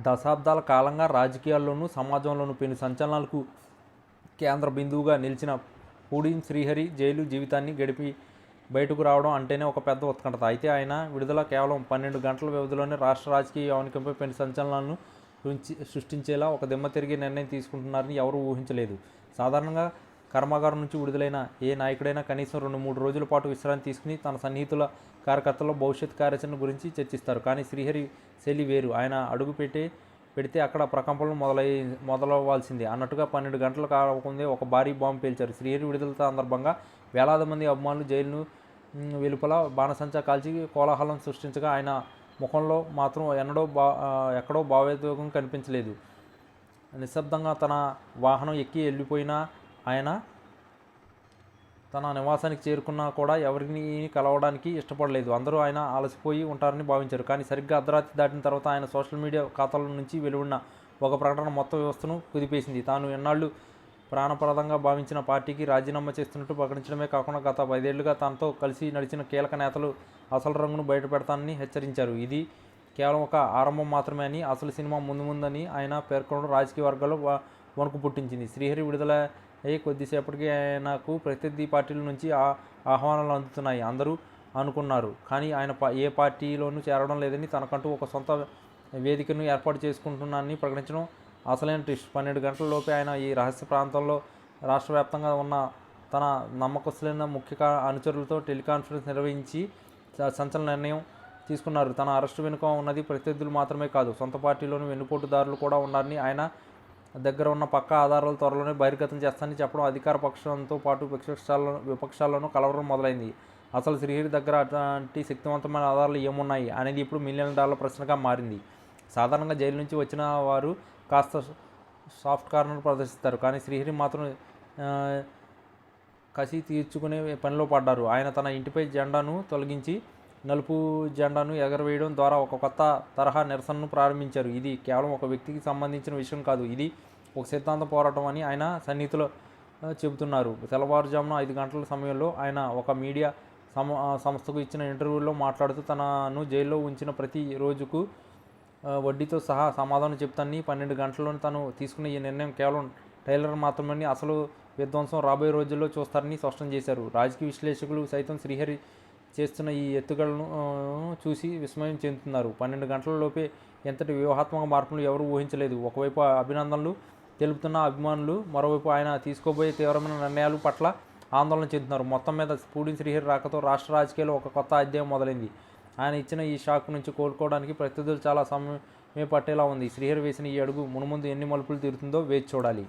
దశాబ్దాల కాలంగా రాజకీయాల్లోనూ సమాజంలోనూ పెను సంచలనాలకు కేంద్ర బిందువుగా నిలిచిన పూడిం శ్రీహరి జైలు జీవితాన్ని గడిపి బయటకు రావడం అంటేనే ఒక పెద్ద ఉత్కంఠత. అయితే ఆయన విడుదల కేవలం 12 గంటల వ్యవధిలోనే రాష్ట్ర రాజకీయ యవనికంపై పెను సంచలనాలను సృష్టించేలా ఒక దిమ్మ తిరిగే నిర్ణయం తీసుకుంటున్నారని ఎవరూ ఊహించలేదు. సాధారణంగా కర్మాగారం నుంచి విడుదలైన ఏ నాయకుడైనా కనీసం 2-3 రోజుల పాటు విశ్రాంతి తీసుకుని తన సన్నిహితుల కార్యకర్తల భవిష్యత్ కార్యాచరణ గురించి చర్చిస్తారు. కానీ శ్రీహరి శైలి వేరు. ఆయన అడుగు పెడితే అక్కడ ప్రకంపనలు మొదలవ్వాల్సిందే అన్నట్టుగా 12 గంటలు కాకముందే ఒక భారీ బాంబు పేల్చారు. శ్రీహరి విడుదల సందర్భంగా వేలాది మంది అభిమానులు జైలును వెలుపల బాణసంచా కాల్చి కోలాహలం సృష్టించగా ఆయన ముఖంలో మాత్రం ఎక్కడో భావోద్వేగం కనిపించలేదు. నిశ్శబ్దంగా తన వాహనం ఎక్కి వెళ్ళిపోయిన ఆయన తన నివాసానికి చేరుకున్నా కూడా ఎవరిని కలవడానికి ఇష్టపడలేదు. అందరూ ఆయన అలసిపోయి ఉంటారని భావించారు. కానీ సరిగ్గా అర్ధరాత్రి దాటిన తర్వాత ఆయన సోషల్ మీడియా ఖాతాల నుంచి వెలువడిన ఒక ప్రకటన మొత్తం వ్యవస్థను కుదిపేసింది. తాను ఎన్నాళ్ళు ప్రాణప్రదంగా భావించిన పార్టీకి రాజీనామా చేస్తున్నట్టు ప్రకటించడమే కాకుండా గత 5 ఏళ్లుగా తనతో కలిసి నడిచిన కీలక నేతలు అసలు రంగును బయటపెడతానని హెచ్చరించారు. ఇది కేవలం ఒక ఆరంభం మాత్రమే అని, అసలు సినిమా ముందని ఆయన పేర్కొనడం రాజకీయ వర్గాల్లో వణుకు పుట్టించింది. శ్రీహరి విడుదల అయ్యి కొద్దిసేపటికి ఆయనకు ప్రత్యర్థి పార్టీల నుంచి ఆహ్వానాలు అందుతున్నాయి అందరూ అనుకున్నారు. కానీ ఆయన ఏ పార్టీలోనూ చేరడం లేదని, తనకంటూ ఒక సొంత వేదికను ఏర్పాటు చేసుకుంటున్నానని ప్రకటించడం అసలైన ట్విస్ట్. 12 గంటల లోపే ఆయన ఈ రహస్య ప్రాంతంలో రాష్ట్ర వ్యాప్తంగా ఉన్న తన నమ్మకస్తులైన ముఖ్య అనుచరులతో టెలికాన్ఫరెన్స్ నిర్వహించి సంచలన నిర్ణయం తీసుకున్నారు. తన అరెస్టు వెనుక ఉన్నది ప్రత్యర్థులు మాత్రమే కాదు, సొంత పార్టీలోని వెన్నుపోటుదారులు కూడా ఉన్నారని, ఆయన దగ్గర ఉన్న పక్కా ఆధారాలు త్వరలోనే బహిర్గతం చేస్తానని చెప్పడం అధికార పక్షంతో పాటు విపక్షాల్లోనూ కలవరం మొదలైంది. అసలు శ్రీహరి దగ్గర అటువంటి శక్తివంతమైన ఆధారాలు ఏమున్నాయి అనేది ఇప్పుడు $1 మిలియన్ ప్రశ్నగా మారింది. సాధారణంగా జైలు నుంచి వచ్చిన వారు కాస్త సాఫ్ట్ కార్నర్ ప్రదర్శిస్తారు. కానీ శ్రీహరి మాత్రం కసి తీర్చుకునే పనిలో పడ్డారు. ఆయన తన ఇంటిపై జెండాను తొలగించి నలుపు జెండాను ఎగరవేయడం ద్వారా ఒక కొత్త తరహా నిరసనను ప్రారంభించారు. ఇది కేవలం ఒక వ్యక్తికి సంబంధించిన విషయం కాదు, ఇది ఒక సిద్ధాంత పోరాటం అని ఆయన సన్నిహితులు చెబుతున్నారు. తెల్లవారుజామున 5 గంటల సమయంలో ఆయన ఒక మీడియా సంస్థకు ఇచ్చిన ఇంటర్వ్యూలో మాట్లాడుతూ తనను జైల్లో ఉంచిన ప్రతి రోజుకు వడ్డీతో సహా సమాధానం చెప్తానని, 12 గంటల్లోనే తను తీసుకున్న ఈ నిర్ణయం కేవలం టైలర్ మాత్రమే, అసలు విధ్వంసం రాబోయే రోజుల్లో చూస్తారని స్పష్టం చేశారు. రాజకీయ విశ్లేషకులు సైతం శ్రీహరి చేస్తున్న ఈ ఎత్తుగడలను చూసి విస్మయం చెందుతున్నారు. 12 గంటల లోపే ఎంతటి వ్యూహాత్మక మార్పులు ఎవరూ ఊహించలేదు. ఒకవైపు అభినందనలు తెలుపుతున్న అభిమానులు, మరోవైపు ఆయన తీసుకోబోయే తీవ్రమైన నిర్ణయాల పట్ల ఆందోళన చెందుతున్నారు. మొత్తం మీద పూడిం శ్రీహరి రాకతో రాష్ట్ర రాజకీయాల్లో ఒక కొత్త అధ్యాయం మొదలైంది. ఆయన ఇచ్చిన ఈ షాక్ నుంచి కోలుకోవడానికి ప్రత్యర్థులు చాలా సమయం పట్టేలా ఉంది. శ్రీహరి వేసిన ఈ అడుగు మునుముందు ఎన్ని మలుపులు తీరుతుందో వేచి చూడాలి.